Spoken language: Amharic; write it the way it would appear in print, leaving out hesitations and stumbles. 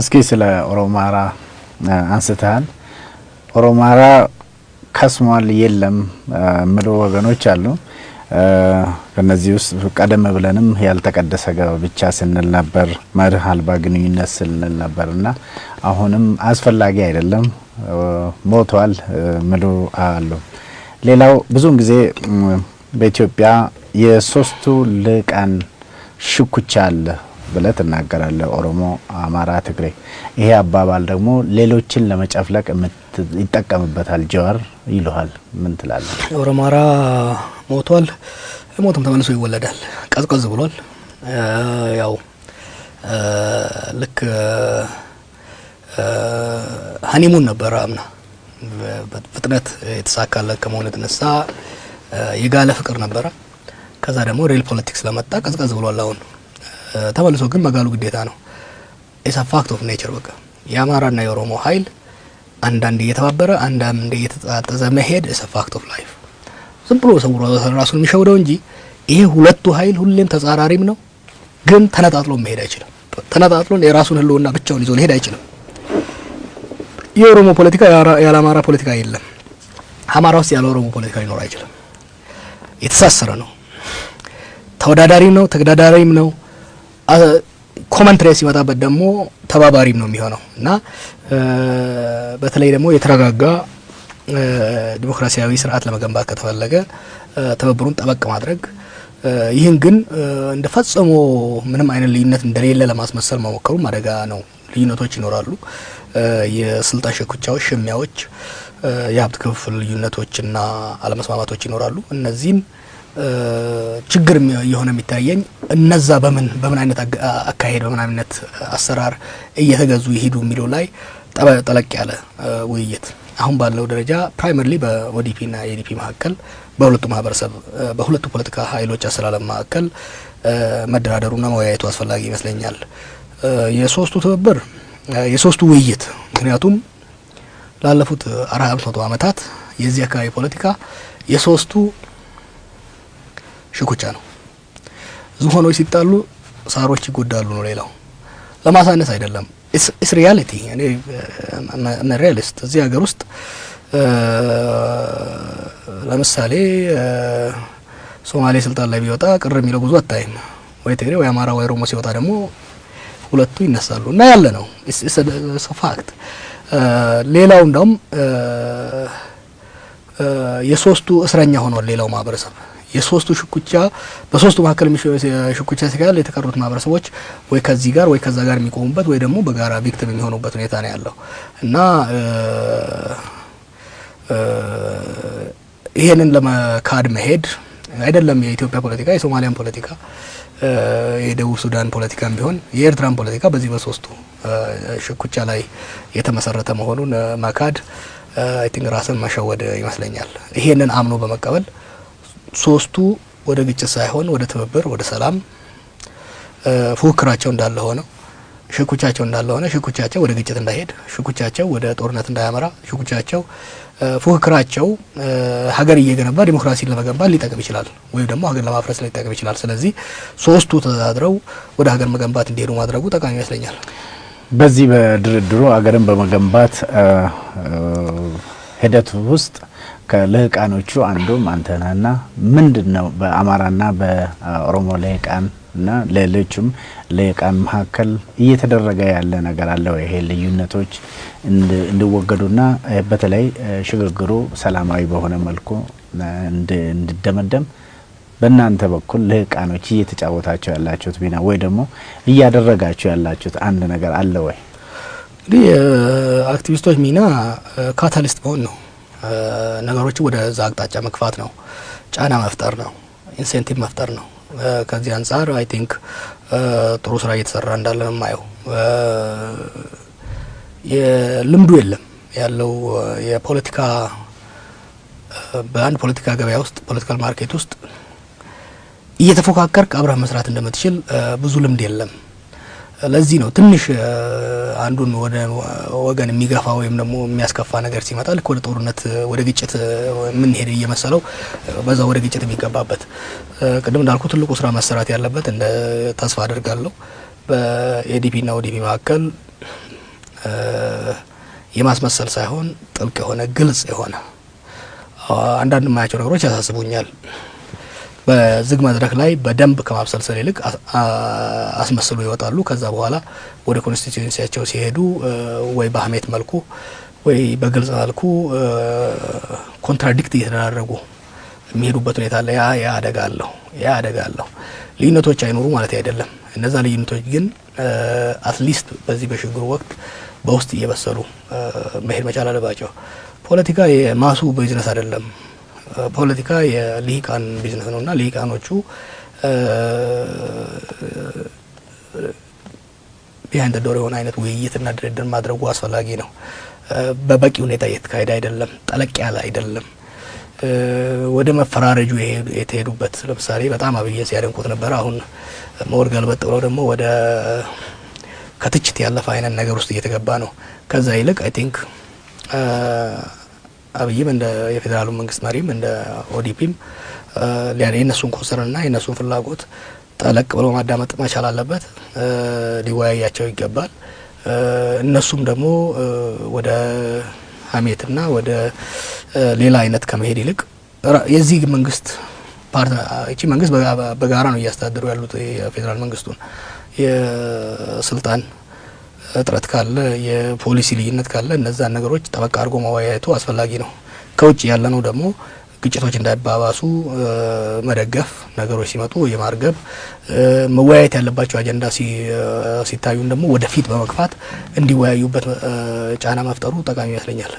እስኪ ስለ ኦሮማራ አንስተሃል ኦሮማራ ከስሟል የለም ምሎ ወገኖች አሉ ከነዚህ ውስጥ ቀደም ብለንም ያልተቀደሰ ብቻ ስንል ነበር መርህ አልባ ግንኙነት ስንል ነበርና አሁንም አስፈላጊ አይደለም ሞቷል ምሎ አሉ ሌላው ብዙን ጊዜ በኢትዮጵያ የሶስቱ ልቃን ሽኩቻ አለ ብለ ተናገራለ ኦሮሞ አማራ ትግሬ ይሄ አባባል ደግሞ ሌሎችን ለመጨፍለቅ ይተቀምበታል ጀዋር ይሉሃል ምን ትላለህ ኦሮማራ ሞቷል ሞቱም ተመልሶ ይወለዳል ቀዝቀዝ ብሏል ያው ልክ ሃኒሙን ነበር አምና በፍጥነት የተሳካለ ከመሆኑ የተነሳ የጋለ ፍቅር ነበር ከዛ ደግሞ ሪል ፖለቲክስ ለመጣ ቀዝቀዝ ብሏል አሁን ተመልሶ ግን መጋሉ ግዴታ ነው ኢስ አ ፋክት ኦፍ ኔቸር በቃ የአማራና የኦሮሞ ኃይል አንዳንድ እየተባበረ አንዳንድ እየተጣጣዘ መሄድ ኢስ አ ፋክት ኦፍ ላይፍ ዝም ብሎ ሰው ራሱን የሚሸውደው እንጂ ይሄ ሁለቱ ኃይል ሁሌም ተጻራሪም ነው ግን ተነጣጥሎ መሄድ አይችልም ተነጣጥሎ የራሱን ህልውና ብቻውን ይዞ ሊሄድ አይችልም የኦሮሞ ፖለቲካ ያላማራ ፖለቲካ የለም አማራ ውስጥ ያለ ኦሮሞ ፖለቲካ ሊኖር አይችልም የተሳሰረ ነው ተወዳዳሪም ነው ተገዳዳሪም ነው ኮመንትሬስ ይመጣበት ደግሞ ተባባሪም ነው የሚሆነው እና በተለይ ደግሞ የተረጋጋ ዲሞክራሲያዊ ስርዓት ለመገንባት ከተፈለገ ተበብሩን ጠበቅ ማድረግ ይህን ግን እንደፈጸሙ ምንም አይነት ልዩነት እንደሌለ ለማስመሰል መሞከሩ አደጋ ነው ልዩነቶች ይኖራሉ የስልጣን ሽኩቻዎች ሽሚያዎች የሀብት ክፍፍል ልዩነቶችና አለመስማማቶች ይኖራሉ እነዚህን ችግር የሆነ የሚታየኝ እነዛ በምን አይነት አካሄድ በምን አይነት አሰራር እየተገዙ ይሄዱ የሚለው ላይ ጠለቅ ያለ ውይይት አሁን ባለው ደረጃ ፕራይመሪሊ በኦዲፒና የዲፒ መካከል በሁለቱ ማህበረሰብ በሁለቱ ፖለቲካ ኃይሎች አሰላለም መካከል መደራደሩና መወያየቱ አስፈላጊ ይመስለኛል የሶስቱ ትብብር የሶስቱ ውይይት ምክንያቱም ላለፉት 400 ዓመታት የዚህ አካባቢ ፖለቲካ የሶስቱ ሽኩቻ ነው ዝሆኖች ሲጣሉ ሳሮች ይጎዳሉ ነው ሌላው ለማሳነስ አይደለም ኢትስ ሪያሊቲ እኔ ሪያሊስት እዚህ ሀገር ውስጥ ለምሳሌ ሶማሌ ስልጣን ላይ ቢወጣ ቅር የሚለው ብዙ አታይም ወይ ትግሬ ወይ አማራ ወይ ኦሮሞ ሲወጣ ደግሞ ሁለቱ ይነሳሉ እና ያለ ነው ኢትስ ፋክት ሌላው እንደውም የሶስቱ እስረኛ ሆኗል ሌላው ማህበረሰብ የሶስቱ ሽኩቻ በሶስቱ መካከል ሽኩቻ ሲካል የተቀሩት ማህበረሰቦች ወይ ከዚህ ጋር ወይ ከዛ ጋር የሚቆሙበት ወይ ደግሞ በጋራ ቪክቲም የሚሆኑበት ሁኔታ ነው ያለው እና ይሄንን ለመካድ መሄድ አይደለም የኢትዮጵያ ፖለቲካ የሶማሊያን ፖለቲካ የደቡብ ሱዳን ፖለቲካም ቢሆን የኤርትራን ፖለቲካ በዚህ በሶስቱ ሽኩቻ ላይ የተመሰረተ መሆኑን መካድ አይ ቲንክ ራስን መሸወድ ይመስለኛል ይሄንን አምኖ በመቀበል ሶስቱ ወደ ግጭት ሳይሆን ወደ ትብብር ወደ ሰላም ፉክራቸው እንዳለ ሆነው ሽኩቻቸው እንዳለ ሆነ ሽኩቻቸው ወደ ግጭት እንዳይሄድ ሽኩቻቸው ወደ ጦርነት እንዳያመራ ሽኩቻቸው ፉክራቸው ሀገር እየገነባ ዲሞክራሲን ለመገንባት ሊጠቅም ይችላል ወይ ደግሞ ሀገር ለማፍረስ ሊጠቅም ይችላል ስለዚህ ሶስቱ ተዛድረው ወደ ሀገር መገንባት እንዲሄዱ ማድረጉ ጠቃሚ ይመስለኛል በዚህ በድርድሩ ሀገርን በመገንባት ሂደት ውስጥ ከለቃኖቹ አንዱ አንተናና ምንድነው በአማራና በኦሮሞ ለቃንና ለሌሎችም ለቃን መካከል እየተደረገ ያለ ነገር አለ ወይ ይሄ ልዩነቶች እንዲወገዱና በተለይ ሽግግሩ ሰላማዊ በሆነ መልኩ እንድደመደም በእናንተ በኩል ለቃኖች እየተጫወታቸው ያላችሁት ቢና ወይ ደግሞ እያደረጋችሁ ያላችሁት አንድ ነገር አለ ወይ አክቲቪስቶች ሚና ካታሊስት መሆን ነው ነገሮች ወደ ዛቅጣጫ መክፋት ነው ጫና መፍጠር ነው ኢንሴንቲቭ መፍጠር ነው ከዚህ አንፃር አይ ቲንክ ጥሩ ስራ እየተሰራ እንዳለ ነው ማየው የልምዱ የለም ያለው የፖለቲካ በአንድ ፖለቲካ ገበያ ውስጥ ፖለቲካል ማርኬት ውስጥ እየተፎካከርክ አብረህ መስራት እንደምትችል ብዙ ልምድ የለም ለዚህ ነው ትንሽ አንዱን ወደ ወገን የሚገፋ ወይም ደግሞ የሚያስከፋ ነገር ሲመጣ ልክ ወደ ጦርነት ወደ ግጭት ምን ሄደ እየመሰለው በዛው ወደ ግጭት የሚገባበት ቅድም እንዳልኩት ትልቁ ስራ መሰራት ያለበት እንደ ተስፋ አደርጋለሁ በኤዲፒ እና ኦዲፒ መካከል የማስመሰል ሳይሆን ጥልቅ የሆነ ግልጽ የሆነ አንዳንድ ማያቸው ነገሮች ያሳስቡኛል። በዝግ መድረክ ላይ በደንብ ከማብሰልሰል ይልቅ አስመስሉ ይወጣሉ። ከዛ በኋላ ወደ ኮንስቲትዩንሲያቸው ሲሄዱ ወይ በሀሜት መልኩ ወይ በግልጽ መልኩ ኮንትራዲክት እየተደረጉ የሚሄዱበት ሁኔታ አለ። ያ አደጋ አለው። ልዩነቶች አይኖሩ ማለት አይደለም። እነዛ ልዩነቶች ግን አትሊስት በዚህ በሽግግሩ ወቅት በውስጥ እየበሰሉ መሄድ መቻል አለባቸው። ፖለቲካ የማሱ ቢዝነስ አይደለም። ፖለቲካ የልሂቃን ቢዝነስ ነውና ልሂቃኖቹ ቢሃይንድ ዶር የሆነ አይነት ውይይትና ድርድር ማድረጉ አስፈላጊ ነው። በበቂ ሁኔታ እየተካሄደ አይደለም። ጠለቅ ያለ አይደለም። ወደ መፈራረጁ የተሄዱበት ለምሳሌ በጣም አብዬ ሲያደንቁት ነበር። አሁን መወር ገልበጥ ብለው ደግሞ ወደ ከትችት ያለፈ አይነት ነገር ውስጥ እየተገባ ነው። ከዛ ይልቅ አይ ቲንክ አብይም እንደ የፌደራሉ መንግስት መሪም እንደ ኦዲፒም የነሱን ኮንሰርንና የነሱን ፍላጎት ጠለቅ ብሎ ማዳመጥ መቻል አለበት። ሊወያያቸው ይገባል። እነሱም ደግሞ ወደ ሀሜትና ወደ ሌላ አይነት ከመሄድ ይልቅ የዚህ መንግስት እቺ መንግስት በጋራ ነው እያስተዳደሩ ያሉት የፌደራል መንግስቱን። የስልጣን እጥረት ካለ የፖሊሲ ልዩነት ካለ እነዛን ነገሮች ጠበቅ አድርጎ መወያየቱ አስፈላጊ ነው። ከውጭ ያለ ነው ደግሞ ግጭቶች እንዳይባባሱ መደገፍ፣ ነገሮች ሲመጡ የማርገብ መወያየት ያለባቸው አጀንዳ ሲታዩን ደግሞ ወደፊት በመግፋት እንዲወያዩበት ጫና መፍጠሩ ጠቃሚ ይመስለኛል።